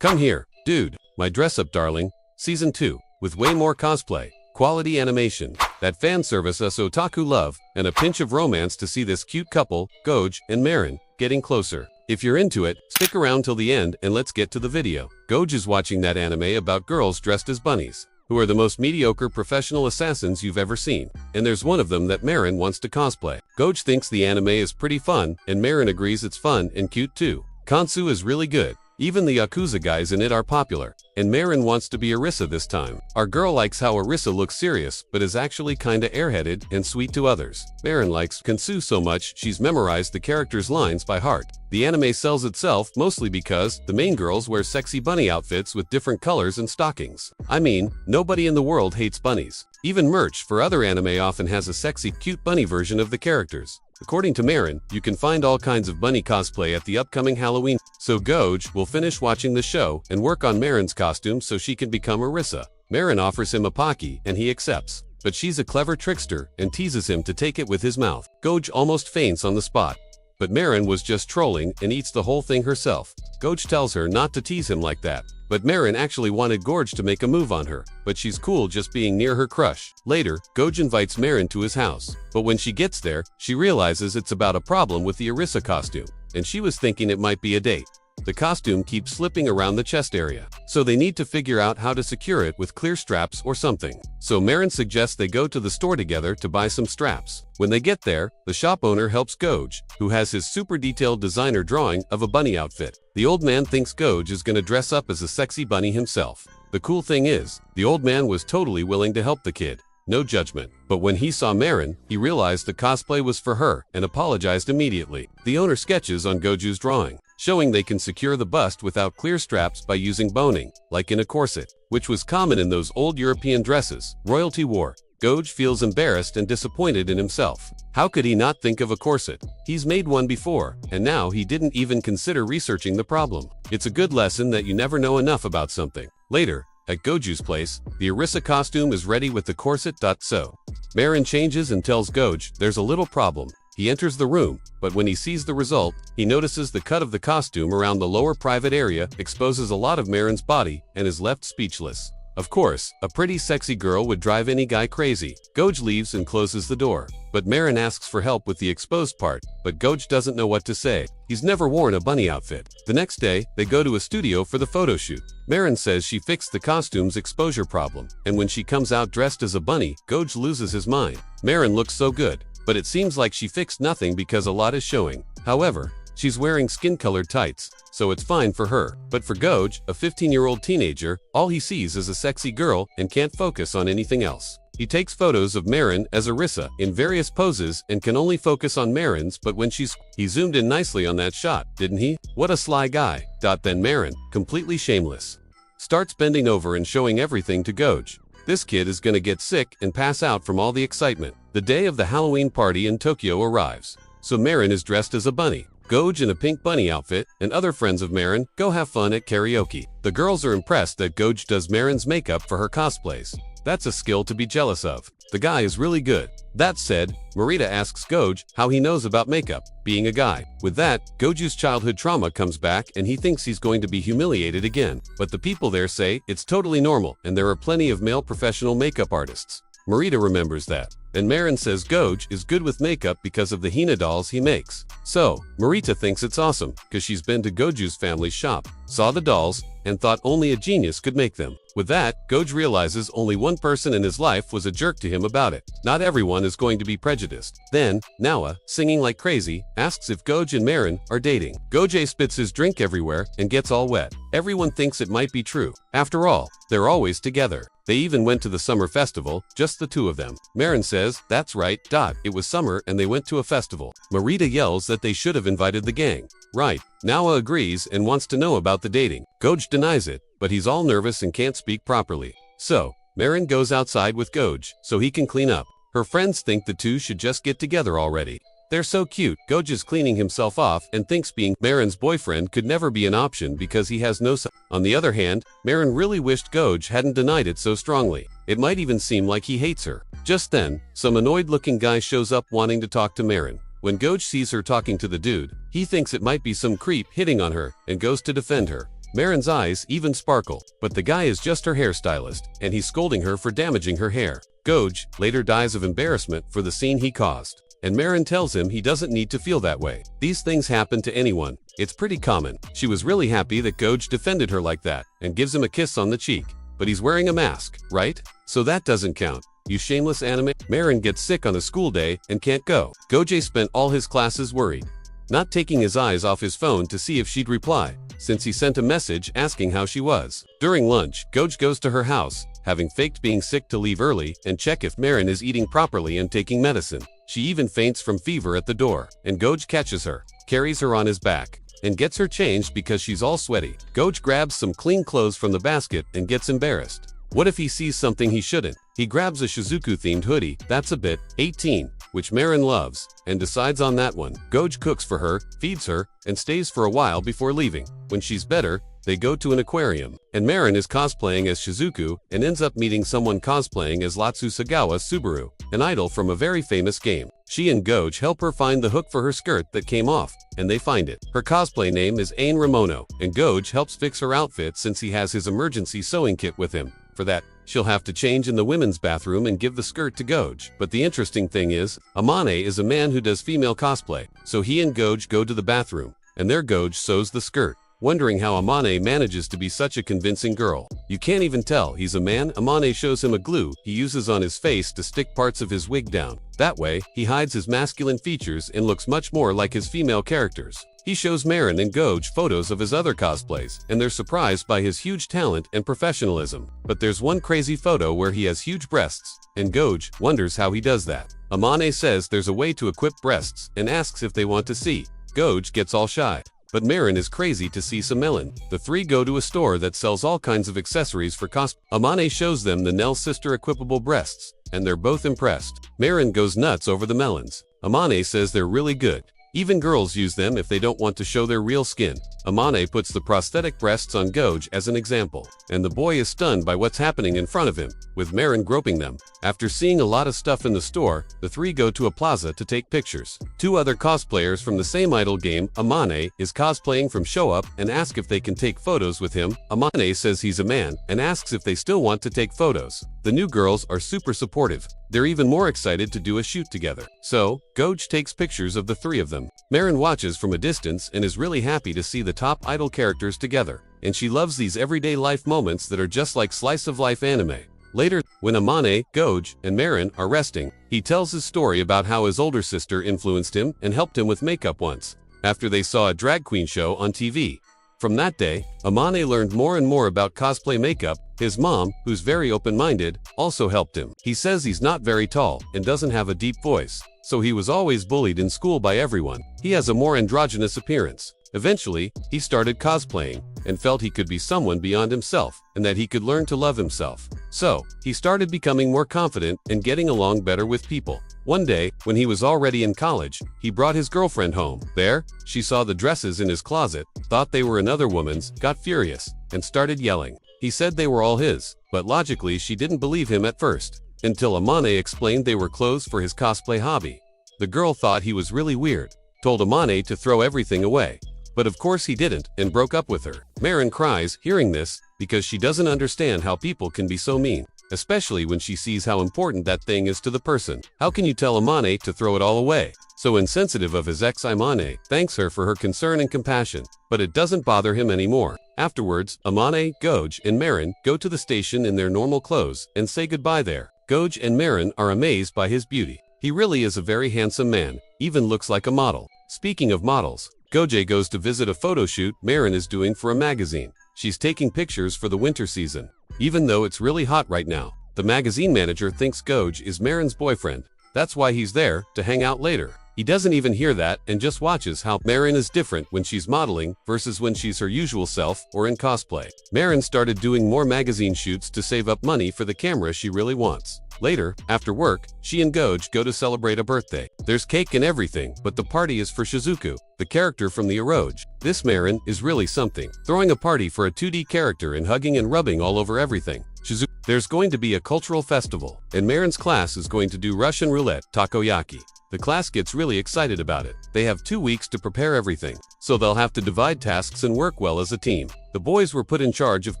Come here, dude, my dress-up darling, Season 2, with way more cosplay, quality animation, that fan service us otaku love, and a pinch of romance to see this cute couple, Goj and Marin, getting closer. If you're into it, stick around till the end and let's get to the video. Goj is watching that anime about girls dressed as bunnies, who are the most mediocre professional assassins you've ever seen. And there's one of them that Marin wants to cosplay. Goj thinks the anime is pretty fun, and Marin agrees it's fun and cute too. Kansu is really good. Even the Yakuza guys in it are popular, and Marin wants to be Arisa this time. Our girl likes how Arisa looks serious, but is actually kinda airheaded and sweet to others. Marin likes Kansu so much she's memorized the character's lines by heart. The anime sells itself mostly because the main girls wear sexy bunny outfits with different colors and stockings. I mean, nobody in the world hates bunnies. Even merch for other anime often has a sexy, cute bunny version of the characters. According to Marin, you can find all kinds of bunny cosplay at the upcoming Halloween. So Goj will finish watching the show and work on Marin's costume so she can become Arisa. Marin offers him a Pocky and he accepts. But she's a clever trickster and teases him to take it with his mouth. Goj almost faints on the spot. But Marin was just trolling and eats the whole thing herself. Goj tells her not to tease him like that. But Marin actually wanted Goj to make a move on her, but she's cool just being near her crush. Later, Goj invites Marin to his house. But when she gets there, she realizes it's about a problem with the Arisa costume, and she was thinking it might be a date. The costume keeps slipping around the chest area, so they need to figure out how to secure it with clear straps or something. So Marin suggests they go to the store together to buy some straps. When they get there, the shop owner helps Goj, who has his super detailed designer drawing of a bunny outfit. The old man thinks Goj is gonna dress up as a sexy bunny himself. The cool thing is, the old man was totally willing to help the kid. No judgment. But when he saw Marin, he realized the cosplay was for her and apologized immediately. The owner sketches on Goju's drawing, showing they can secure the bust without clear straps by using boning, like in a corset, which was common in those old European dresses royalty wore. Goj feels embarrassed and disappointed in himself. How could he not think of a corset? He's made one before, and now he didn't even consider researching the problem. It's a good lesson that you never know enough about something. Later, at Goju's place, the Arisa costume is ready with the corset. So Marin changes and tells Goj there's a little problem. He enters the room, but when he sees the result, he notices the cut of the costume around the lower private area exposes a lot of Marin's body and is left speechless. Of course, a pretty sexy girl would drive any guy crazy. Goj leaves and closes the door, but Marin asks for help with the exposed part, but Goj doesn't know what to say. He's never worn a bunny outfit. The next day, they go to a studio for the photo shoot. Marin says she fixed the costume's exposure problem, and when she comes out dressed as a bunny, Goj loses his mind. Marin looks so good, but it seems like she fixed nothing because a lot is showing. However, she's wearing skin-colored tights, so it's fine for her. But for Goj, a 15-year-old teenager, all he sees is a sexy girl and can't focus on anything else. He takes photos of Marin as Arisa in various poses and can only focus on Marin's, but when he zoomed in nicely on that shot, didn't he? What a sly guy. Then Marin, completely shameless, starts bending over and showing everything to Goj. This kid is gonna get sick and pass out from all the excitement. The day of the Halloween party in Tokyo arrives, so Marin is dressed as a bunny. Goj in a pink bunny outfit, and other friends of Marin go have fun at karaoke. The girls are impressed that Goj does Marin's makeup for her cosplays. That's a skill to be jealous of. The guy is really good. That said, Marita asks Goj how he knows about makeup, being a guy. With that, Goju's childhood trauma comes back and he thinks he's going to be humiliated again. But the people there say it's totally normal and there are plenty of male professional makeup artists. Marita remembers that. And Marin says Goj is good with makeup because of the Hina dolls he makes. So, Marita thinks it's awesome, because she's been to Goju's family's shop, saw the dolls, and thought only a genius could make them. With that, Goj realizes only one person in his life was a jerk to him about it. Not everyone is going to be prejudiced. Then, Nawa, singing like crazy, asks if Goj and Marin are dating. Goj spits his drink everywhere and gets all wet. Everyone thinks it might be true. After all, they're always together. They even went to the summer festival, just the two of them. Marin says, that's right, it was summer and they went to a festival. Marita yells that they should have invited the gang. Right. Nawa agrees and wants to know about the dating. Goj denies it, but he's all nervous and can't speak properly. So, Marin goes outside with Goj so he can clean up. Her friends think the two should just get together already. They're so cute. Goj is cleaning himself off and thinks being Marin's boyfriend could never be an option because he has no son. On the other hand, Marin really wished Goj hadn't denied it so strongly. It might even seem like he hates her. Just then, some annoyed-looking guy shows up wanting to talk to Marin. When Goj sees her talking to the dude, he thinks it might be some creep hitting on her and goes to defend her. Marin's eyes even sparkle, but the guy is just her hairstylist, and he's scolding her for damaging her hair. Goj later dies of embarrassment for the scene he caused, and Marin tells him he doesn't need to feel that way. These things happen to anyone. It's pretty common. She was really happy that Goj defended her like that, and gives him a kiss on the cheek. But he's wearing a mask, right? So that doesn't count. You shameless anime. Marin gets sick on a school day and can't go. Goj spent all his classes worried, not taking his eyes off his phone to see if she'd reply, since he sent a message asking how she was. During lunch, Goj goes to her house, having faked being sick to leave early and check if Marin is eating properly and taking medicine. She even faints from fever at the door, and Goj catches her, carries her on his back, and gets her changed because she's all sweaty. Goj grabs some clean clothes from the basket and gets embarrassed. What if he sees something he shouldn't? He grabs a Shizuku-themed hoodie, that's a bit 18, which Marin loves, and decides on that one. Goj cooks for her, feeds her, and stays for a while before leaving. When she's better, they go to an aquarium, and Marin is cosplaying as Shizuku and ends up meeting someone cosplaying as Sagawa Subaru, an idol from a very famous game. She and Goj help her find the hook for her skirt that came off, and they find it. Her cosplay name is Ain Ramono, and Goj helps fix her outfit since he has his emergency sewing kit with him. For that, she'll have to change in the women's bathroom and give the skirt to Goj. But the interesting thing is, Amane is a man who does female cosplay, so he and Goj go to the bathroom, and there Goj sews the skirt. Wondering how Amane manages to be such a convincing girl. You can't even tell he's a man. Amane shows him a glue he uses on his face to stick parts of his wig down. That way, he hides his masculine features and looks much more like his female characters. He shows Marin and Goj photos of his other cosplays, and they're surprised by his huge talent and professionalism. But there's one crazy photo where he has huge breasts, and Goj wonders how he does that. Amane says there's a way to equip breasts and asks if they want to see. Goj gets all shy. But Marin is crazy to see some melon. The three go to a store that sells all kinds of accessories for cosplay. Amane shows them the Nell sister equipable breasts, and they're both impressed. Marin goes nuts over the melons. Amane says they're really good. Even girls use them if they don't want to show their real skin. Amane puts the prosthetic breasts on Goj as an example, and the boy is stunned by what's happening in front of him, with Marin groping them. After seeing a lot of stuff in the store, the three go to a plaza to take pictures. Two other cosplayers from the same idol game, Amane, is cosplaying from Show Up and asks if they can take photos with him. Amane says he's a man and asks if they still want to take photos. The new girls are super supportive. They're even more excited to do a shoot together. So, Goj takes pictures of the three of them. Marin watches from a distance and is really happy to see the top idol characters together, and she loves these everyday life moments that are just like slice of life anime. Later, when Amane, Goj, and Marin are resting, he tells his story about how his older sister influenced him and helped him with makeup once, after they saw a drag queen show on TV. From that day, Amane learned more and more about cosplay makeup. His mom, who's very open-minded, also helped him. He says he's not very tall and doesn't have a deep voice, so he was always bullied in school by everyone. He has a more androgynous appearance. Eventually, he started cosplaying and felt he could be someone beyond himself and that he could learn to love himself. So, he started becoming more confident and getting along better with people. One day, when he was already in college, he brought his girlfriend home. There, she saw the dresses in his closet, thought they were another woman's, got furious, and started yelling. He said they were all his, but logically she didn't believe him at first, until Amane explained they were clothes for his cosplay hobby. The girl thought he was really weird, told Amane to throw everything away. But of course he didn't, and broke up with her. Marin cries, hearing this, because she doesn't understand how people can be so mean, especially when she sees how important that thing is to the person. How can you tell Amane to throw it all away? So insensitive of his ex. Amane thanks her for her concern and compassion, but it doesn't bother him anymore. Afterwards, Amane, Goj, and Marin go to the station in their normal clothes and say goodbye there. Goj and Marin are amazed by his beauty. He really is a very handsome man, even looks like a model. Speaking of models, Goj goes to visit a photo shoot Marin is doing for a magazine. She's taking pictures for the winter season. Even though it's really hot right now, the magazine manager thinks Goj is Marin's boyfriend. That's why he's there, to hang out later. He doesn't even hear that and just watches how Marin is different when she's modeling versus when she's her usual self or in cosplay. Marin started doing more magazine shoots to save up money for the camera she really wants. Later, after work, she and Goj go to celebrate a birthday. There's cake and everything, but the party is for Shizuku, the character from the Eroge. This Marin is really something, throwing a party for a 2D character and hugging and rubbing all over everything. Shizuku. There's going to be a cultural festival, and Marin's class is going to do Russian roulette, takoyaki. The class gets really excited about it. They have 2 weeks to prepare everything, so they'll have to divide tasks and work well as a team. The boys were put in charge of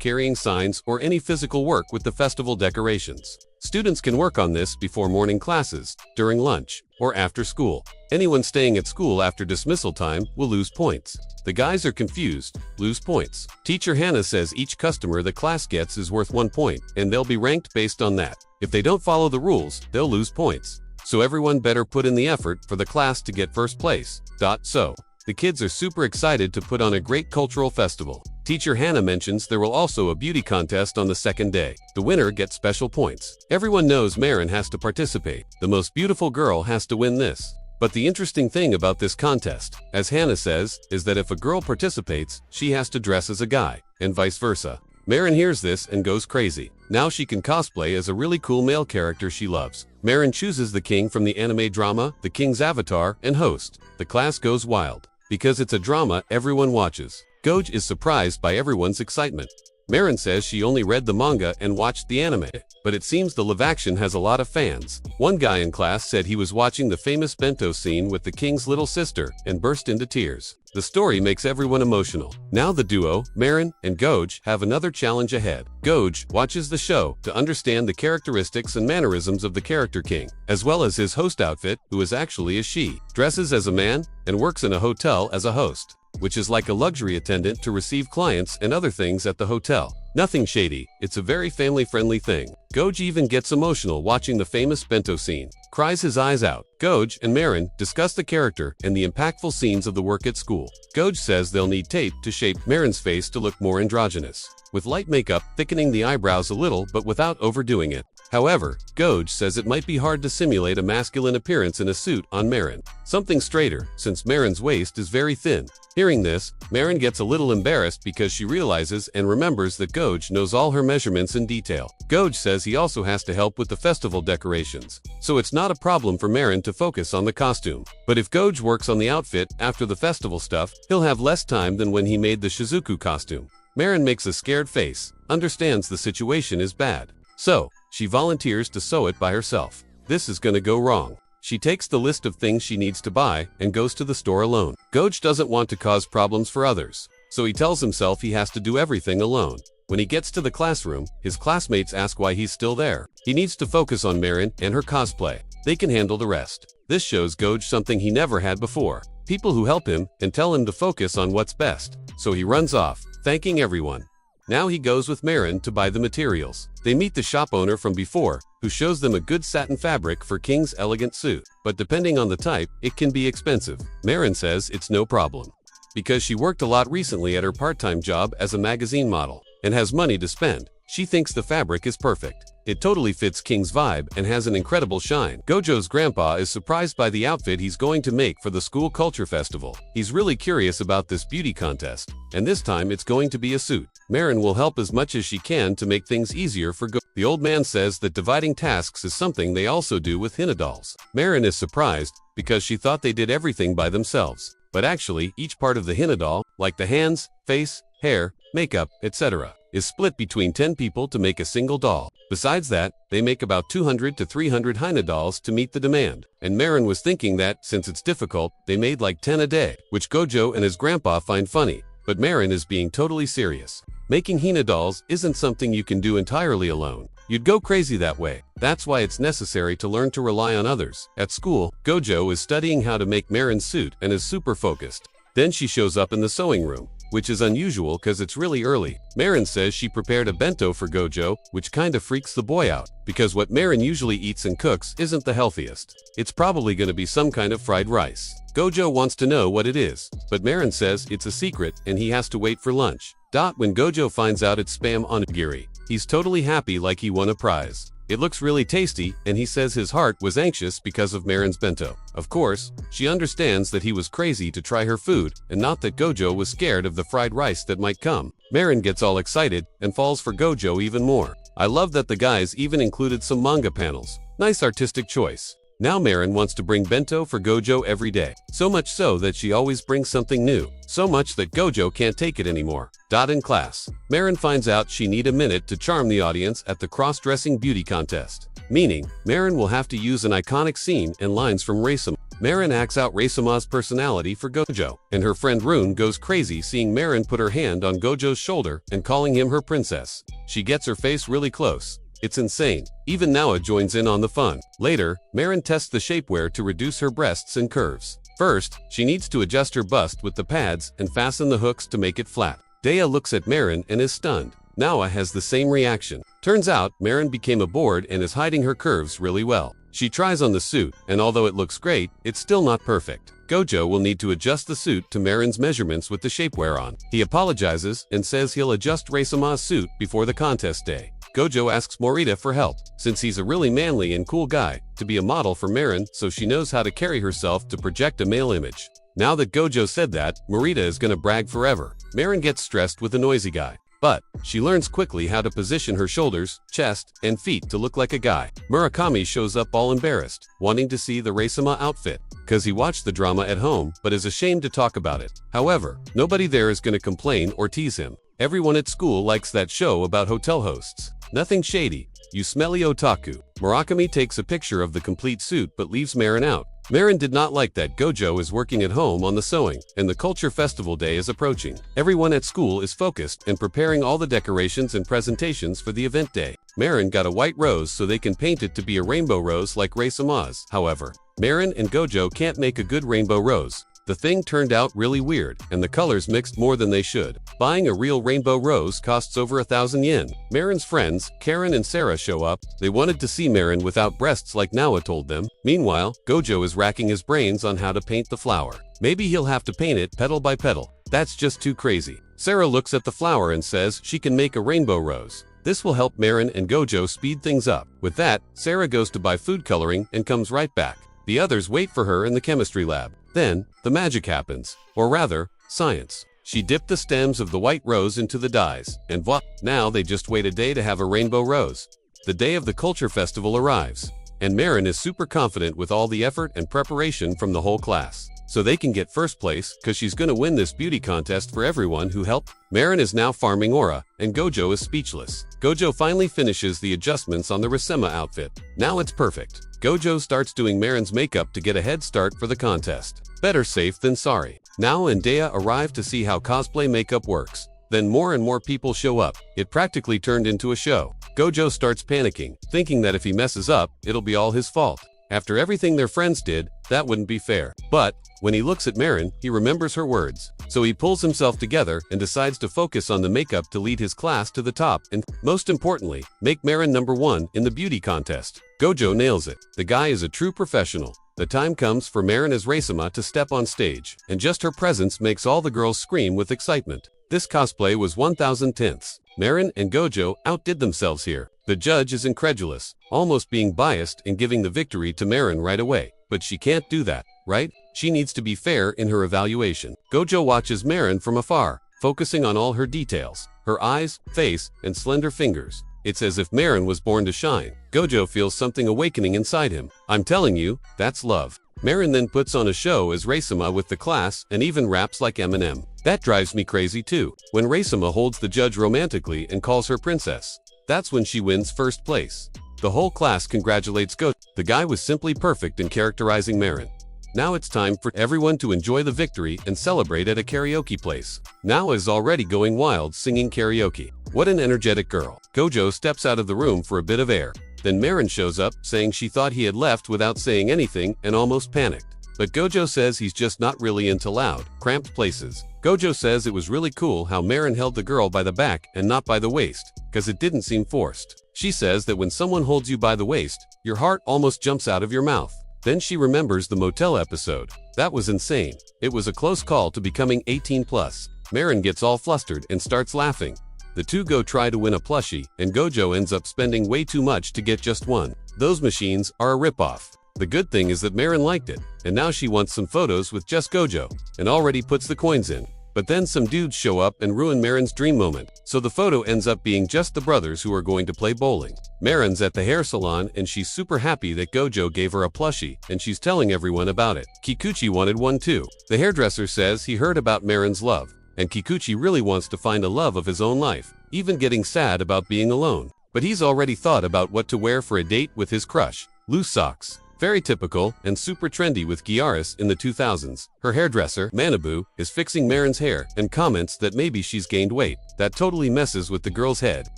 carrying signs or any physical work with the festival decorations. Students can work on this before morning classes, during lunch, or after school. Anyone staying at school after dismissal time will lose points. The guys are confused, lose points. Teacher Hannah says each customer the class gets is worth 1 point, and they'll be ranked based on that. If they don't follow the rules, they'll lose points. So everyone better put in the effort for the class to get first place. So, the kids are super excited to put on a great cultural festival. Teacher Hannah mentions there will also a beauty contest on the second day. The winner gets special points. Everyone knows Marin has to participate. The most beautiful girl has to win this. But the interesting thing about this contest, as Hannah says, is that if a girl participates, she has to dress as a guy, and vice versa. Marin hears this and goes crazy. Now she can cosplay as a really cool male character she loves. Marin chooses the king from the anime drama, The King's Avatar, and host. The class goes wild. Because it's a drama, everyone watches. Goj is surprised by everyone's excitement. Marin says she only read the manga and watched the anime, but it seems the live action has a lot of fans. One guy in class said he was watching the famous bento scene with the king's little sister and burst into tears. The story makes everyone emotional. Now the duo, Marin and Goj, have another challenge ahead. Goj watches the show to understand the characteristics and mannerisms of the character king, as well as his host outfit, who is actually a she, dresses as a man, and works in a hotel as a host, which is like a luxury attendant to receive clients and other things at the hotel. Nothing shady, it's a very family-friendly thing. Goj even gets emotional watching the famous bento scene, cries his eyes out. Goj and Marin discuss the character and the impactful scenes of the work at school. Goj says they'll need tape to shape Marin's face to look more androgynous, with light makeup thickening the eyebrows a little but without overdoing it. However, Goj says it might be hard to simulate a masculine appearance in a suit on Marin. Something straighter, since Marin's waist is very thin. Hearing this, Marin gets a little embarrassed because she realizes and remembers that Goj knows all her measurements in detail. Goj says he also has to help with the festival decorations, so it's not a problem for Marin to focus on the costume. But if Goj works on the outfit after the festival stuff, he'll have less time than when he made the Shizuku costume. Marin makes a scared face, understands the situation is bad. So, she volunteers to sew it by herself. This is gonna go wrong. She takes the list of things she needs to buy and goes to the store alone. Goj doesn't want to cause problems for others, so he tells himself he has to do everything alone. When he gets to the classroom, his classmates ask why he's still there. He needs to focus on Marin and her cosplay. They can handle the rest. This shows Goj something he never had before. People who help him and tell him to focus on what's best. So he runs off, thanking everyone. Now he goes with Marin to buy the materials. They meet the shop owner from before, who shows them a good satin fabric for King's elegant suit. But depending on the type, it can be expensive. Marin says it's no problem, because she worked a lot recently at her part-time job as a magazine model, and has money to spend. She thinks the fabric is perfect. It totally fits King's vibe and has an incredible shine. Gojo's grandpa is surprised by the outfit he's going to make for the school culture festival. He's really curious about this beauty contest, and this time it's going to be a suit. Marin will help as much as she can to make things easier for Gojo. The old man says that dividing tasks is something they also do with Hina dolls. Marin is surprised because she thought they did everything by themselves. But actually, each part of the Hina doll, like the hands, face, hair, makeup, etc., is split between 10 people to make a single doll. Besides that, they make about 200 to 300 Hina dolls to meet the demand. And Marin was thinking that, since it's difficult, they made like 10 a day, which Gojo and his grandpa find funny. But Marin is being totally serious. Making Hina dolls isn't something you can do entirely alone. You'd go crazy that way. That's why it's necessary to learn to rely on others. At school, Gojo is studying how to make Marin's suit and is super focused. Then she shows up in the sewing room, which is unusual because it's really early. Marin says she prepared a bento for Gojo, which kinda freaks the boy out, because what Marin usually eats and cooks isn't the healthiest. It's probably gonna be some kind of fried rice. Gojo wants to know what it is, but Marin says it's a secret and he has to wait for lunch. When Gojo finds out it's spam onigiri, he's totally happy like he won a prize. It looks really tasty, and he says his heart was anxious because of Marin's bento. Of course, she understands that he was crazy to try her food, and not that Gojo was scared of the fried rice that might come. Marin gets all excited and falls for Gojo even more. I love that the guys even included some manga panels. Nice artistic choice. Now Marin wants to bring bento for Gojo every day. So much so that she always brings something new. So much that Gojo can't take it anymore. In class, Marin finds out she need a minute to charm the audience at the cross-dressing beauty contest. Meaning, Marin will have to use an iconic scene and lines from Reisama. Marin acts out Reisama's personality for Gojo, and her friend Rune goes crazy seeing Marin put her hand on Gojo's shoulder and calling him her princess. She gets her face really close. It's insane. Even Naoa joins in on the fun. Later, Marin tests the shapewear to reduce her breasts and curves. First, she needs to adjust her bust with the pads and fasten the hooks to make it flat. Dea looks at Marin and is stunned. Naoa has the same reaction. Turns out, Marin became a board and is hiding her curves really well. She tries on the suit, and although it looks great, it's still not perfect. Gojo will need to adjust the suit to Marin's measurements with the shapewear on. He apologizes and says he'll adjust Reisama's suit before the contest day. Gojo asks Morita for help, since he's a really manly and cool guy, to be a model for Marin so she knows how to carry herself to project a male image. Now that Gojo said that, Morita is gonna brag forever. Marin gets stressed with the noisy guy. But she learns quickly how to position her shoulders, chest, and feet to look like a guy. Murakami shows up all embarrassed, wanting to see the Reisama outfit, cause he watched the drama at home but is ashamed to talk about it. However, nobody there is gonna complain or tease him. Everyone at school likes that show about hotel hosts. Nothing shady. You smelly otaku. Murakami takes a picture of the complete suit but leaves Marin out. Marin did not like that Gojo is working at home on the sewing, and the culture festival day is approaching. Everyone at school is focused and preparing all the decorations and presentations for the event day. Marin got a white rose so they can paint it to be a rainbow rose like Reisama's. However, Marin and Gojo can't make a good rainbow rose. The thing turned out really weird, and the colors mixed more than they should. Buying a real rainbow rose costs over 1,000 yen. Marin's friends, Karen and Sarah, show up. They wanted to see Marin without breasts like Naoa told them. Meanwhile, Gojo is racking his brains on how to paint the flower. Maybe he'll have to paint it petal by petal. That's just too crazy. Sarah looks at the flower and says she can make a rainbow rose. This will help Marin and Gojo speed things up. With that, Sarah goes to buy food coloring and comes right back. The others wait for her in the chemistry lab. Then, the magic happens. Or rather, science. She dipped the stems of the white rose into the dyes, and voila, now they just wait a day to have a rainbow rose. The day of the culture festival arrives, and Marin is super confident with all the effort and preparation from the whole class. So they can get first place, cause she's gonna win this beauty contest for everyone who helped. Marin is now farming aura, and Gojo is speechless. Gojo finally finishes the adjustments on the Reisama outfit. Now it's perfect. Gojo starts doing Marin's makeup to get a head start for the contest. Better safe than sorry. Naoa and Dea arrive to see how cosplay makeup works. Then more and more people show up. It practically turned into a show. Gojo starts panicking, thinking that if he messes up, it'll be all his fault. After everything their friends did, that wouldn't be fair. But when he looks at Marin, he remembers her words. So he pulls himself together and decides to focus on the makeup to lead his class to the top and, most importantly, make Marin #1 in the beauty contest. Gojo nails it. The guy is a true professional. The time comes for Marin as Reisama to step on stage, and just her presence makes all the girls scream with excitement. This cosplay was 1,000 tenths. Marin and Gojo outdid themselves here. The judge is incredulous, almost being biased and giving the victory to Marin right away. But she can't do that, right? She needs to be fair in her evaluation. Gojo watches Marin from afar, focusing on all her details, her eyes, face, and slender fingers. It's as if Marin was born to shine. Gojo feels something awakening inside him. I'm telling you, that's love. Marin then puts on a show as Reisama with the class and even raps like Eminem. That drives me crazy too. When Reisama holds the judge romantically and calls her princess, that's when she wins first place. The whole class congratulates Gojo. The guy was simply perfect in characterizing Marin. Now it's time for everyone to enjoy the victory and celebrate at a karaoke place. Naoa is already going wild singing karaoke. What an energetic girl. Gojo steps out of the room for a bit of air. Then Marin shows up, saying she thought he had left without saying anything and almost panicked. But Gojo says he's just not really into loud, cramped places. Gojo says it was really cool how Marin held the girl by the back and not by the waist, cause it didn't seem forced. She says that when someone holds you by the waist, your heart almost jumps out of your mouth. Then she remembers the motel episode. That was insane. It was a close call to becoming 18+. Marin gets all flustered and starts laughing. The two go try to win a plushie, and Gojo ends up spending way too much to get just one. Those machines are a ripoff. The good thing is that Marin liked it, and now she wants some photos with just Gojo, and already puts the coins in. But then some dudes show up and ruin Marin's dream moment, so the photo ends up being just the brothers who are going to play bowling. Marin's at the hair salon and she's super happy that Gojo gave her a plushie, and she's telling everyone about it. Kikuchi wanted one too. The hairdresser says he heard about Marin's love, and Kikuchi really wants to find a love of his own life, even getting sad about being alone. But he's already thought about what to wear for a date with his crush. Loose socks. Very typical and super trendy with Gyaris in the 2000s. Her hairdresser, Manabu, is fixing Marin's hair and comments that maybe she's gained weight. That totally messes with the girl's head.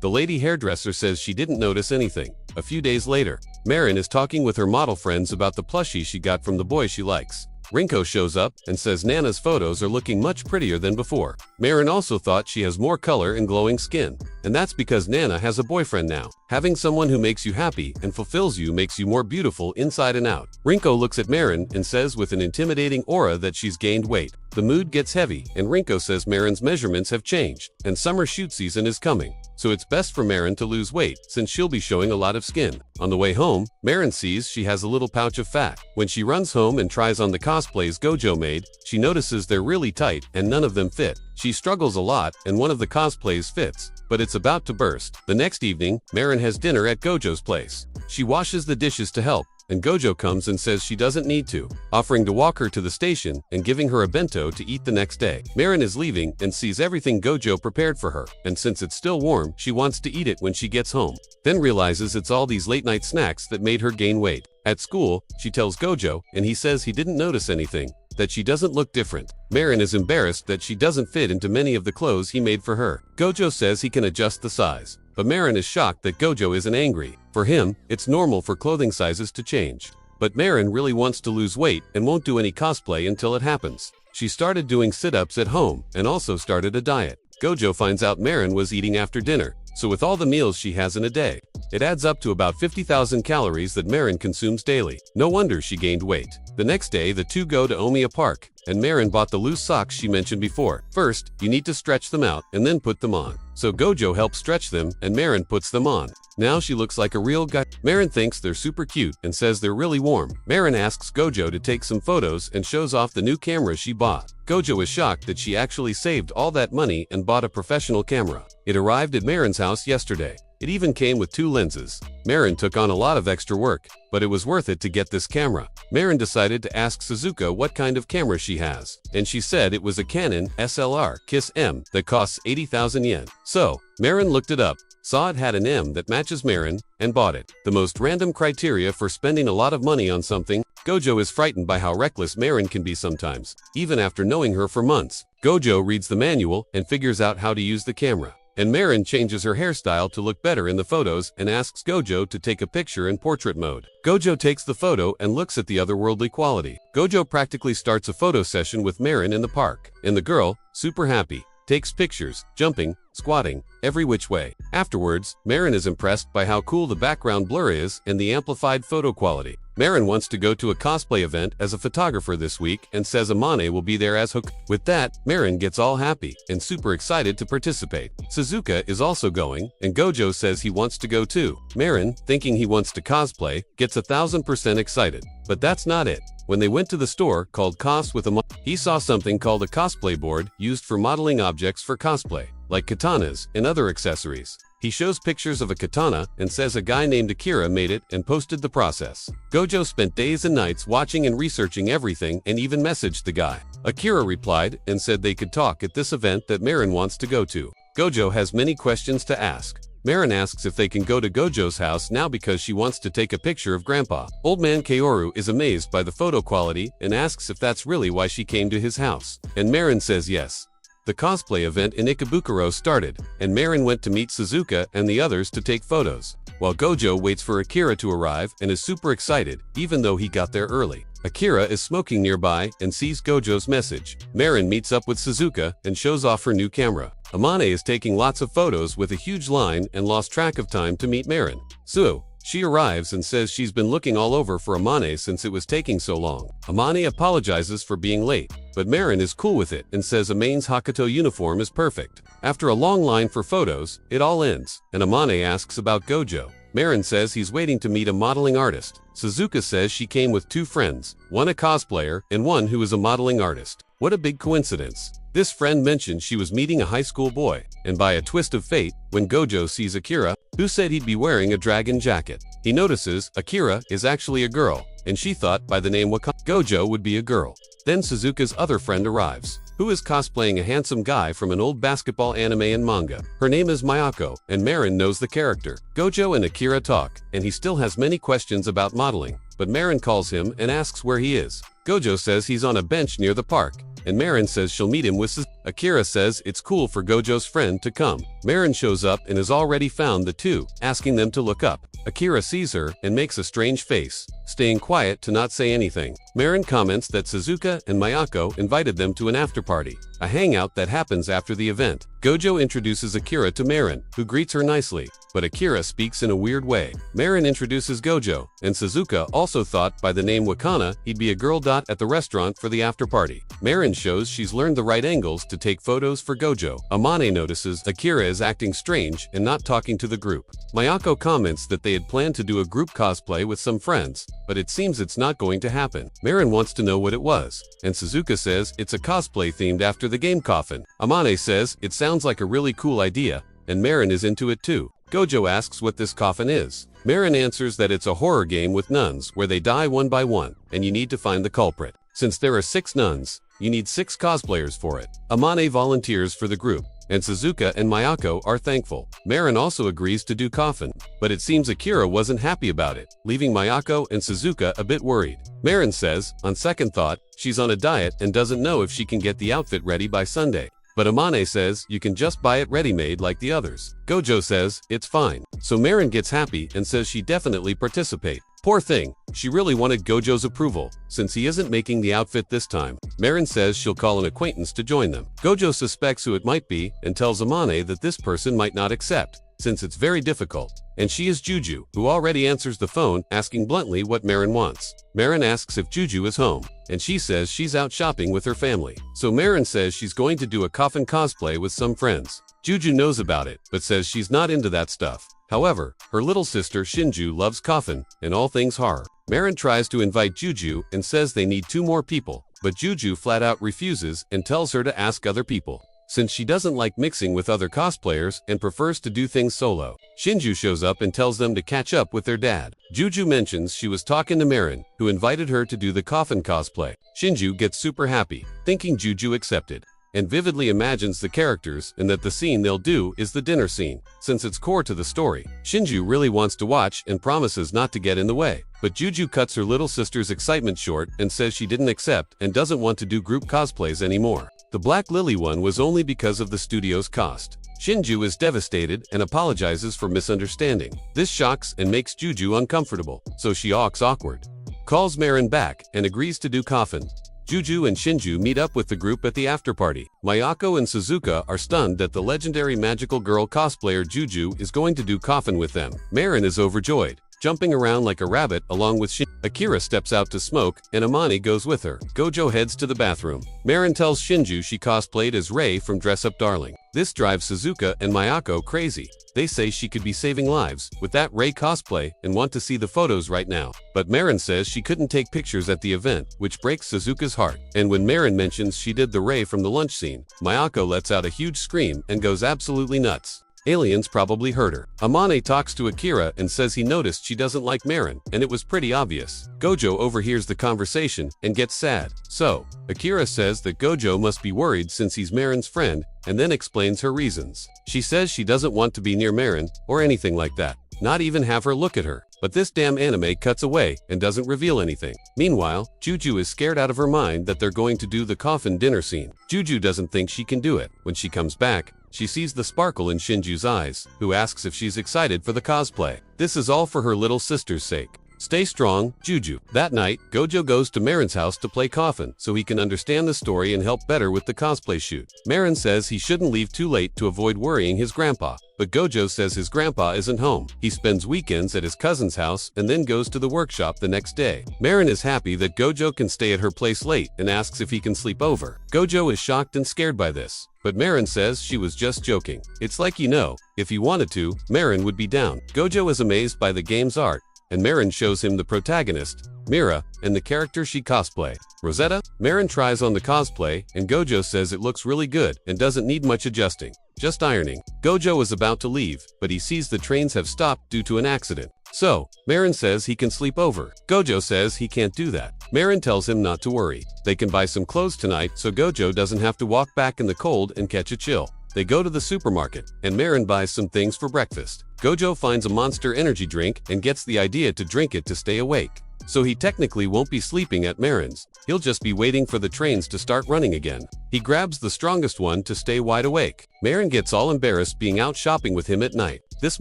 The lady hairdresser says she didn't notice anything. A few days later, Marin is talking with her model friends about the plushie she got from the boy she likes. Rinko shows up and says Nana's photos are looking much prettier than before. Marin also thought she has more color and glowing skin, and that's because Nana has a boyfriend now. Having someone who makes you happy and fulfills you makes you more beautiful inside and out. Rinko looks at Marin and says with an intimidating aura that she's gained weight. The mood gets heavy, and Rinko says Marin's measurements have changed, and summer shoot season is coming, so it's best for Marin to lose weight since she'll be showing a lot of skin. On the way home, Marin sees she has a little pouch of fat. When she runs home and tries on the cosplays Gojo made, she notices they're really tight and none of them fit. She struggles a lot and one of the cosplays fits, but it's about to burst. The next evening, Marin has dinner at Gojo's place. She washes the dishes to help, and Gojo comes and says she doesn't need to, offering to walk her to the station and giving her a bento to eat the next day. Marin is leaving and sees everything Gojo prepared for her, and since it's still warm, she wants to eat it when she gets home. Then realizes it's all these late-night snacks that made her gain weight. At school, she tells Gojo, and he says he didn't notice anything, that she doesn't look different. Marin is embarrassed that she doesn't fit into many of the clothes he made for her. Gojo says he can adjust the size, but Marin is shocked that Gojo isn't angry. For him, it's normal for clothing sizes to change. But Marin really wants to lose weight and won't do any cosplay until it happens. She started doing sit-ups at home and also started a diet. Gojo finds out Marin was eating after dinner, so with all the meals she has in a day, it adds up to about 50,000 calories that Marin consumes daily. No wonder she gained weight. The next day, the two go to Omiya Park, and Marin bought the loose socks she mentioned before. First, you need to stretch them out and then put them on. So Gojo helps stretch them and Marin puts them on. Now she looks like a real guy. Marin thinks they're super cute and says they're really warm. Marin asks Gojo to take some photos and shows off the new camera she bought. Gojo is shocked that she actually saved all that money and bought a professional camera. It arrived at Marin's house yesterday. It even came with 2 lenses. Marin took on a lot of extra work, but it was worth it to get this camera. Marin decided to ask Suzuka what kind of camera she has, and she said it was a Canon SLR Kiss M that costs 80,000 yen. So, Marin looked it up, saw it had an M that matches Marin, and bought it. The most random criteria for spending a lot of money on something. Gojo is frightened by how reckless Marin can be sometimes, even after knowing her for months. Gojo reads the manual and figures out how to use the camera. And Marin changes her hairstyle to look better in the photos and asks Gojo to take a picture in portrait mode. Gojo takes the photo and looks at the otherworldly quality. Gojo practically starts a photo session with Marin in the park. And the girl, super happy, takes pictures, jumping, squatting, every which way. Afterwards, Marin is impressed by how cool the background blur is and the amplified photo quality. Marin wants to go to a cosplay event as a photographer this week and says Amane will be there as Hook. With that, Marin gets all happy and super excited to participate. Suzuka is also going, and Gojo says he wants to go too. Marin, thinking he wants to cosplay, gets 1000% excited. But that's not it. When they went to the store called Cos with he saw something called a cosplay board used for modeling objects for cosplay, like katanas and other accessories. He shows pictures of a katana and says a guy named Akira made it and posted the process. Gojo spent days and nights watching and researching everything and even messaged the guy. Akira replied and said they could talk at this event that Marin wants to go to. Gojo has many questions to ask. Marin asks if they can go to Gojo's house now because she wants to take a picture of Grandpa. Old man Kaoru is amazed by the photo quality and asks if that's really why she came to his house. And Marin says yes. The cosplay event in Ikebukuro started, and Marin went to meet Suzuka and the others to take photos, while Gojo waits for Akira to arrive and is super excited, even though he got there early. Akira is smoking nearby and sees Gojo's message. Marin meets up with Suzuka and shows off her new camera. Amane is taking lots of photos with a huge line and lost track of time to meet Marin. So, she arrives and says she's been looking all over for Amane since it was taking so long. Amane apologizes for being late, but Marin is cool with it and says Amane's Hakuto uniform is perfect. After a long line for photos, it all ends, and Amane asks about Gojo. Marin says he's waiting to meet a modeling artist. Suzuka says she came with 2 friends, one a cosplayer and one who is a modeling artist. What a big coincidence. This friend mentioned she was meeting a high school boy, and by a twist of fate, when Gojo sees Akira, who said he'd be wearing a dragon jacket, he notices Akira is actually a girl, and she thought by the name Gojo would be a girl. Then Suzuka's other friend arrives, who is cosplaying a handsome guy from an old basketball anime and manga. Her name is Mayako, and Marin knows the character. Gojo and Akira talk, and he still has many questions about modeling, but Marin calls him and asks where he is. Gojo says he's on a bench near the park, and Marin says she'll meet him with Suzuka. Akira says it's cool for Gojo's friend to come. Marin shows up and has already found the two, asking them to look up. Akira sees her and makes a strange face, staying quiet to not say anything. Marin comments that Suzuka and Mayako invited them to an after-party, a hangout that happens after the event. Gojo introduces Akira to Marin, who greets her nicely, but Akira speaks in a weird way. Marin introduces Gojo, and Suzuka also thought by the name Wakana he'd be a girl. At the restaurant for the after-party, Marin shows she's learned the right angles to take photos for Gojo. Amane notices Akira is acting strange and not talking to the group. Mayako comments that they had planned to do a group cosplay with some friends, but it seems it's not going to happen. Marin wants to know what it was, and Suzuka says it's a cosplay themed after the game Coffin. Amane says it sounds like a really cool idea, and Marin is into it too. Gojo asks what this coffin is. Marin answers that it's a horror game with nuns where they die one by one, and you need to find the culprit. Since there are 6 nuns, you need 6 cosplayers for it. Amane volunteers for the group, and Suzuka and Mayako are thankful. Marin also agrees to do coffin, but it seems Akira wasn't happy about it, leaving Mayako and Suzuka a bit worried. Marin says, on second thought, she's on a diet and doesn't know if she can get the outfit ready by Sunday. But Amane says you can just buy it ready-made like the others. Gojo says it's fine. So Marin gets happy and says she definitely participate. Poor thing, she really wanted Gojo's approval, since he isn't making the outfit this time. Marin says she'll call an acquaintance to join them. Gojo suspects who it might be and tells Amane that this person might not accept, since it's very difficult. And she is Juju, who already answers the phone, asking bluntly what Marin wants. Marin asks if Juju is home, and she says she's out shopping with her family. So Marin says she's going to do a coffin cosplay with some friends. Juju knows about it, but says she's not into that stuff. However, her little sister Shinju loves coffin and all things horror. Marin tries to invite Juju and says they need 2 more people, but Juju flat out refuses and tells her to ask other people, since she doesn't like mixing with other cosplayers and prefers to do things solo. Shinju shows up and tells them to catch up with their dad. Juju mentions she was talking to Marin, who invited her to do the coffin cosplay. Shinju gets super happy, thinking Juju accepted, and vividly imagines the characters and that the scene they'll do is the dinner scene, since it's core to the story. Shinju really wants to watch and promises not to get in the way, but Juju cuts her little sister's excitement short and says she didn't accept and doesn't want to do group cosplays anymore. The Black Lily one was only because of the studio's cost. Shinju is devastated and apologizes for misunderstanding. This shocks and makes Juju uncomfortable, so she acts awkward, calls Marin back, and agrees to do coffin. Juju and Shinju meet up with the group at the after-party. Mayako and Suzuka are stunned that the legendary magical girl cosplayer Juju is going to do coffin with them. Marin is overjoyed, jumping around like a rabbit along with Shinju. Akira steps out to smoke, and Amane goes with her. Gojo heads to the bathroom. Marin tells Shinju she cosplayed as Rei from Dress Up Darling. This drives Suzuka and Mayako crazy. They say she could be saving lives with that Rei cosplay and want to see the photos right now. But Marin says she couldn't take pictures at the event, which breaks Suzuka's heart. And when Marin mentions she did the Rei from the lunch scene, Mayako lets out a huge scream and goes absolutely nuts. Aliens probably hurt her. Amane talks to Akira and says he noticed she doesn't like Marin, and it was pretty obvious. Gojo overhears the conversation and gets sad. So, Akira says that Gojo must be worried since he's Marin's friend, and then explains her reasons. She says she doesn't want to be near Marin or anything like that, not even have her look at her. But this damn anime cuts away and doesn't reveal anything. Meanwhile, Juju is scared out of her mind that they're going to do the coffin dinner scene. Juju doesn't think she can do it. When she comes back, she sees the sparkle in Shinju's eyes, who asks if she's excited for the cosplay. This is all for her little sister's sake. Stay strong, Juju. That night, Gojo goes to Marin's house to play coffin so he can understand the story and help better with the cosplay shoot. Marin says he shouldn't leave too late to avoid worrying his grandpa, but Gojo says his grandpa isn't home. He spends weekends at his cousin's house and then goes to the workshop the next day. Marin is happy that Gojo can stay at her place late and asks if he can sleep over. Gojo is shocked and scared by this, but Marin says she was just joking. It's like, if he wanted to, Marin would be down. Gojo is amazed by the game's art and Marin shows him the protagonist, Mira, and the character she cosplay, Rosetta. Marin tries on the cosplay, and Gojo says it looks really good and doesn't need much adjusting, just ironing. Gojo is about to leave, but he sees the trains have stopped due to an accident. So, Marin says he can sleep over. Gojo says he can't do that. Marin tells him not to worry. They can buy some clothes tonight so Gojo doesn't have to walk back in the cold and catch a chill. They go to the supermarket, and Marin buys some things for breakfast. Gojo finds a Monster energy drink and gets the idea to drink it to stay awake. So he technically won't be sleeping at Marin's. He'll just be waiting for the trains to start running again. He grabs the strongest one to stay wide awake. Marin gets all embarrassed being out shopping with him at night. This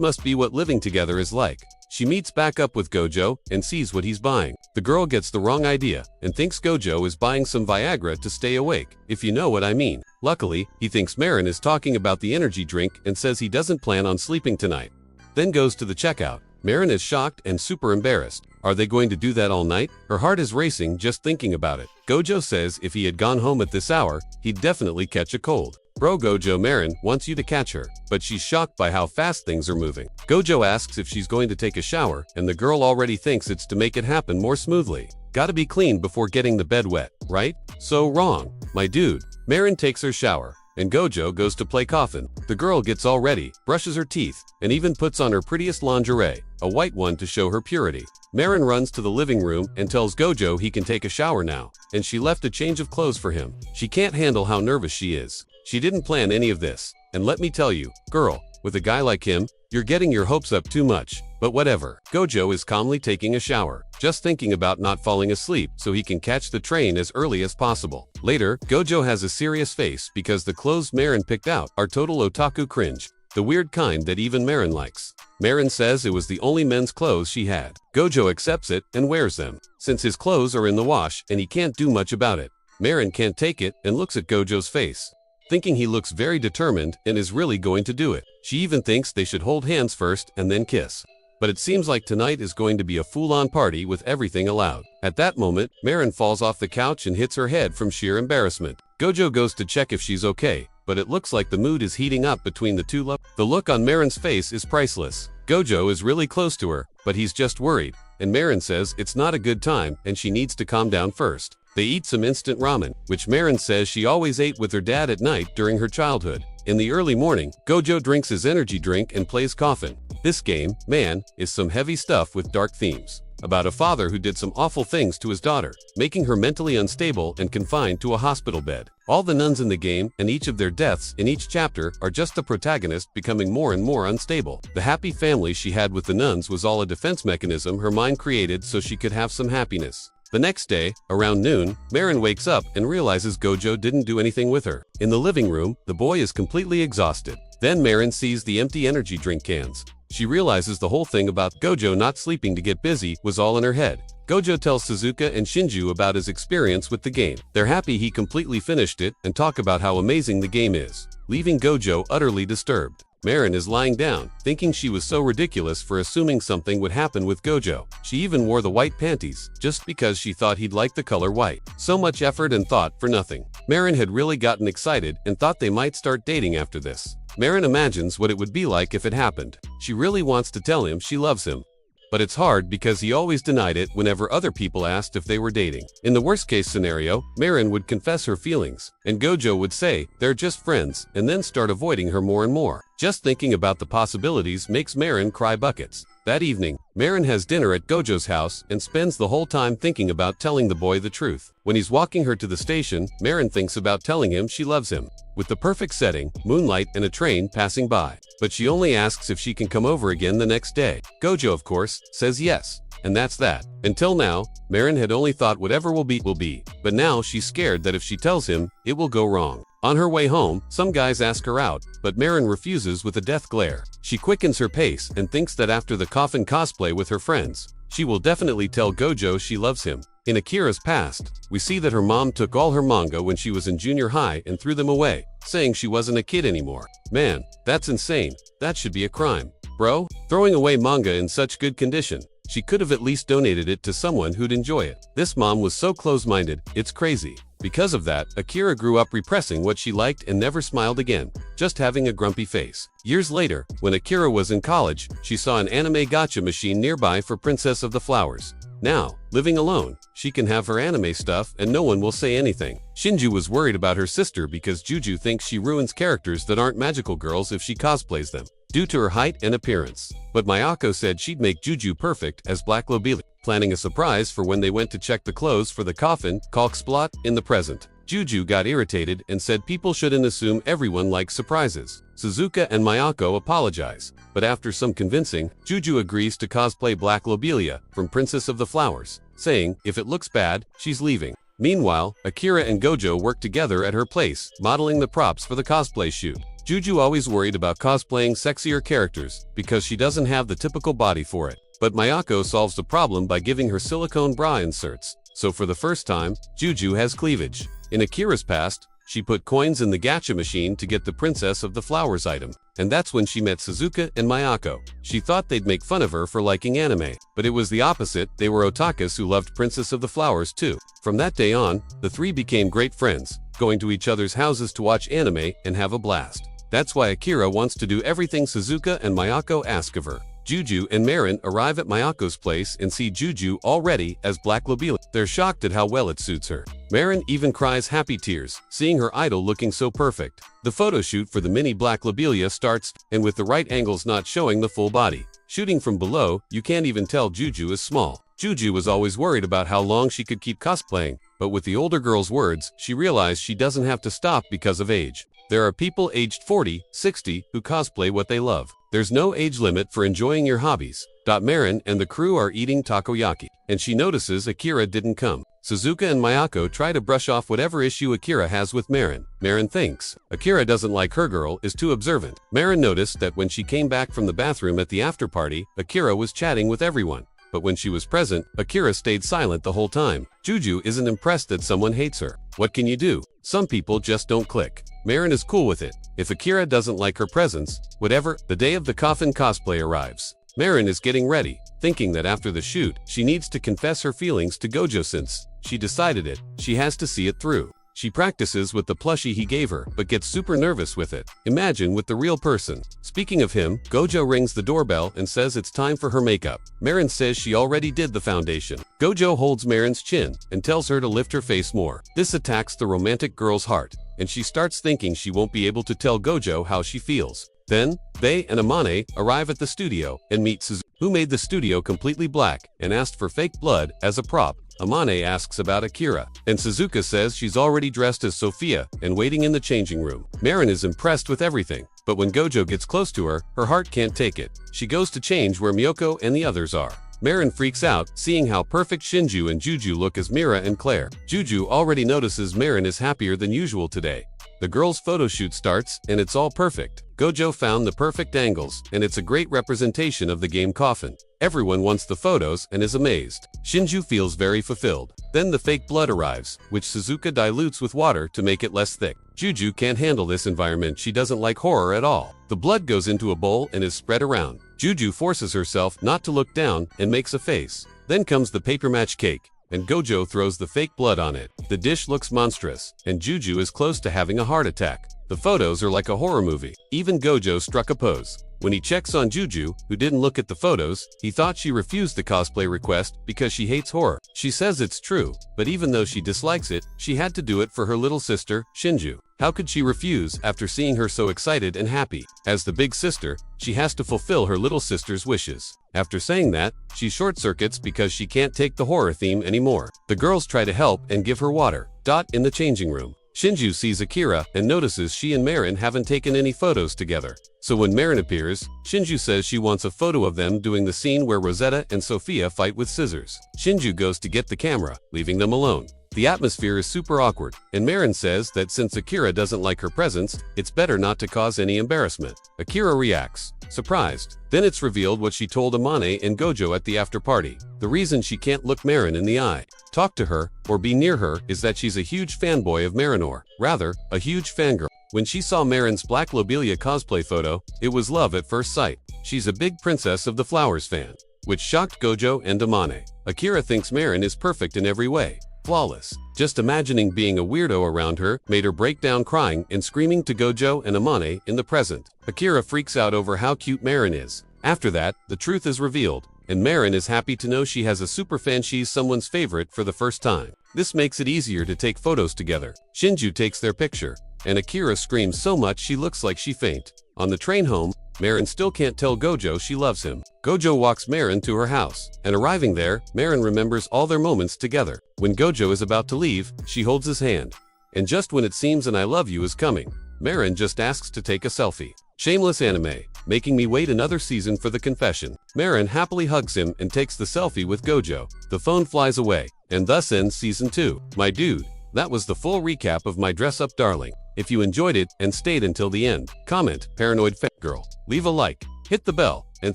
must be what living together is like. She meets back up with Gojo and sees what he's buying. The girl gets the wrong idea and thinks Gojo is buying some Viagra to stay awake, if you know what I mean. Luckily, he thinks Marin is talking about the energy drink and says he doesn't plan on sleeping tonight. Then goes to the checkout. Marin is shocked and super embarrassed. Are they going to do that all night? Her heart is racing just thinking about it. Gojo says if he had gone home at this hour, he'd definitely catch a cold. Bro Gojo, Marin wants you to catch her, but she's shocked by how fast things are moving. Gojo asks if she's going to take a shower, and the girl already thinks it's to make it happen more smoothly. Gotta be clean before getting the bed wet, right? So wrong, my dude. Marin takes her shower, and Gojo goes to play coffin. The girl gets all ready, brushes her teeth, and even puts on her prettiest lingerie, a white one to show her purity. Marin runs to the living room and tells Gojo he can take a shower now, and she left a change of clothes for him. She can't handle how nervous she is. She didn't plan any of this, and let me tell you, girl, with a guy like him, you're getting your hopes up too much. But whatever. Gojo is calmly taking a shower, just thinking about not falling asleep so he can catch the train as early as possible. Later, Gojo has a serious face because the clothes Marin picked out are total otaku cringe, the weird kind that even Marin likes. Marin says it was the only men's clothes she had. Gojo accepts it and wears them, since his clothes are in the wash and he can't do much about it. Marin can't take it and looks at Gojo's face, thinking he looks very determined and is really going to do it. She even thinks they should hold hands first and then kiss. But it seems like tonight is going to be a full-on party with everything allowed. At that moment, Marin falls off the couch and hits her head from sheer embarrassment. Gojo goes to check if she's okay, but it looks like the mood is heating up between the two. The look on Marin's face is priceless. Gojo is really close to her, but he's just worried, and Marin says it's not a good time and she needs to calm down first. They eat some instant ramen, which Marin says she always ate with her dad at night during her childhood. In the early morning, Gojo drinks his energy drink and plays coffin. This game, man, is some heavy stuff with dark themes. About a father who did some awful things to his daughter, making her mentally unstable and confined to a hospital bed. All the nuns in the game and each of their deaths in each chapter are just the protagonist becoming more and more unstable. The happy family she had with the nuns was all a defense mechanism her mind created so she could have some happiness. The next day, around noon, Marin wakes up and realizes Gojo didn't do anything with her. In the living room, the boy is completely exhausted. Then Marin sees the empty energy drink cans. She realizes the whole thing about Gojo not sleeping to get busy was all in her head. Gojo tells Suzuka and Shinju about his experience with the game. They're happy he completely finished it and talk about how amazing the game is, leaving Gojo utterly disturbed. Marin is lying down, thinking she was so ridiculous for assuming something would happen with Gojo. She even wore the white panties, just because she thought he'd like the color white. So much effort and thought for nothing. Marin had really gotten excited and thought they might start dating after this. Marin imagines what it would be like if it happened. She really wants to tell him she loves him. But it's hard because he always denied it whenever other people asked if they were dating. In the worst-case scenario, Marin would confess her feelings, and Gojo would say they're just friends and then start avoiding her more and more. Just thinking about the possibilities makes Marin cry buckets. That evening, Marin has dinner at Gojo's house and spends the whole time thinking about telling the boy the truth. When he's walking her to the station, Marin thinks about telling him she loves him. With the perfect setting, moonlight and a train passing by. But she only asks if she can come over again the next day. Gojo, of course, says yes. And that's that. Until now, Marin had only thought whatever will be, but now she's scared that if she tells him, it will go wrong. On her way home, some guys ask her out, but Marin refuses with a death glare. She quickens her pace and thinks that after the coffin cosplay with her friends, she will definitely tell Gojo she loves him. In Akira's past, we see that her mom took all her manga when she was in junior high and threw them away, saying she wasn't a kid anymore. Man, that's insane. That should be a crime. Bro, throwing away manga in such good condition. She could have at least donated it to someone who'd enjoy it. This mom was so close-minded, it's crazy. Because of that, Akira grew up repressing what she liked and never smiled again, just having a grumpy face. Years later, when Akira was in college, she saw an anime gacha machine nearby for Princess of the Flowers. Now, living alone, she can have her anime stuff and no one will say anything. Shinju was worried about her sister because Juju thinks she ruins characters that aren't magical girls if she cosplays them, due to her height and appearance. But Mayako said she'd make Juju perfect as Black Lobelia, planning a surprise for when they went to check the clothes for the coffin, Kalksplot, in the present. Juju got irritated and said people shouldn't assume everyone likes surprises. Suzuka and Mayako apologize, but after some convincing, Juju agrees to cosplay Black Lobelia from Princess of the Flowers, saying if it looks bad, she's leaving. Meanwhile, Akira and Gojo work together at her place, modeling the props for the cosplay shoot. Juju always worried about cosplaying sexier characters because she doesn't have the typical body for it. But Mayako solves the problem by giving her silicone bra inserts. So for the first time, Juju has cleavage. In Akira's past, she put coins in the gacha machine to get the Princess of the Flowers item. And that's when she met Suzuka and Mayako. She thought they'd make fun of her for liking anime, but it was the opposite. They were otakus who loved Princess of the Flowers too. From that day on, the three became great friends, going to each other's houses to watch anime and have a blast. That's why Akira wants to do everything Suzuka and Mayako ask of her. Juju and Marin arrive at Mayako's place and see Juju all ready as Black Lobelia. They're shocked at how well it suits her. Marin even cries happy tears, seeing her idol looking so perfect. The photo shoot for the mini Black Lobelia starts, and with the right angles not showing the full body. Shooting from below, you can't even tell Juju is small. Juju was always worried about how long she could keep cosplaying, but with the older girl's words, she realized she doesn't have to stop because of age. There are people aged 40, 60 who cosplay what they love. There's no age limit for enjoying your hobbies. Marin and the crew are eating takoyaki, and she notices Akira didn't come. Suzuka and Mayako try to brush off whatever issue Akira has with Marin. Marin thinks Akira doesn't like her girl, is too observant. Marin noticed that when she came back from the bathroom at the after party, Akira was chatting with everyone. But when she was present, Akira stayed silent the whole time. Juju isn't impressed that someone hates her. What can you do? Some people just don't click. Marin is cool with it. If Akira doesn't like her presence, whatever. The day of the coffin cosplay arrives. Marin is getting ready, thinking that after the shoot, she needs to confess her feelings to Gojo since she decided it. She has to see it through. She practices with the plushie he gave her, but gets super nervous with it. Imagine with the real person. Speaking of him, Gojo rings the doorbell and says it's time for her makeup. Marin says she already did the foundation. Gojo holds Marin's chin and tells her to lift her face more. This attacks the romantic girl's heart, and she starts thinking she won't be able to tell Gojo how she feels. Then, they and Amane arrive at the studio and meet Suzuka, who made the studio completely black and asked for fake blood as a prop. Amane asks about Akira, and Suzuka says she's already dressed as Sophia and waiting in the changing room. Marin is impressed with everything, but when Gojo gets close to her, her heart can't take it. She goes to change where Miyoko and the others are. Marin freaks out, seeing how perfect Shinju and Juju look as Mira and Claire. Juju already notices Marin is happier than usual today. The girls' photo shoot starts, and it's all perfect. Gojo found the perfect angles, and it's a great representation of the game Coffin. Everyone wants the photos and is amazed. Shinju feels very fulfilled. Then the fake blood arrives, which Suzuka dilutes with water to make it less thick. Juju can't handle this environment. She doesn't like horror at all. The blood goes into a bowl and is spread around. Juju forces herself not to look down and makes a face. Then comes the paper match cake, and Gojo throws the fake blood on it. The dish looks monstrous, and Juju is close to having a heart attack. The photos are like a horror movie. Even Gojo struck a pose. When he checks on Juju, who didn't look at the photos, he thought she refused the cosplay request because she hates horror. She says it's true, but even though she dislikes it, she had to do it for her little sister, Shinju. How could she refuse after seeing her so excited and happy? As the big sister, she has to fulfill her little sister's wishes. After saying that, she short circuits because she can't take the horror theme anymore. The girls try to help and give her water. In the changing room, Shinju sees Akira and notices she and Marin haven't taken any photos together. So when Marin appears, Shinju says she wants a photo of them doing the scene where Rosetta and Sophia fight with scissors. Shinju goes to get the camera, leaving them alone. The atmosphere is super awkward, and Marin says that since Akira doesn't like her presence, it's better not to cause any embarrassment. Akira reacts, surprised. Then it's revealed what she told Amane and Gojo at the after party. The reason she can't look Marin in the eye, talk to her, or be near her is that she's a huge fanboy of Marinor. Rather, a huge fangirl. When she saw Marin's Black Lobelia cosplay photo, it was love at first sight. She's a big Princess of the Flowers fan, which shocked Gojo and Amane. Akira thinks Marin is perfect in every way. Flawless. Just imagining being a weirdo around her made her break down crying and screaming to Gojo and Amane in the present. Akira freaks out over how cute Marin is. After that, the truth is revealed, and Marin is happy to know she has a superfan. She's someone's favorite for the first time. This makes it easier to take photos together. Shinju takes their picture, and Akira screams so much she looks like she faint. On the train home, Marin still can't tell Gojo she loves him. Gojo walks Marin to her house, and arriving there, Marin remembers all their moments together. When Gojo is about to leave, she holds his hand. And just when it seems an I love you is coming, Marin just asks to take a selfie. Shameless anime, making me wait another season for the confession. Marin happily hugs him and takes the selfie with Gojo. The phone flies away, and thus ends season 2. My dude, that was the full recap of My Dress Up Darling. If you enjoyed it and stayed until the end, comment Paranoid Fangirl, leave a like, hit the bell, and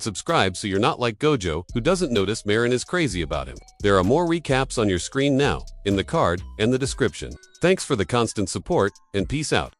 subscribe so you're not like Gojo, who doesn't notice Marin is crazy about him. There are more recaps on your screen now, in the card and the description. Thanks for the constant support, and peace out.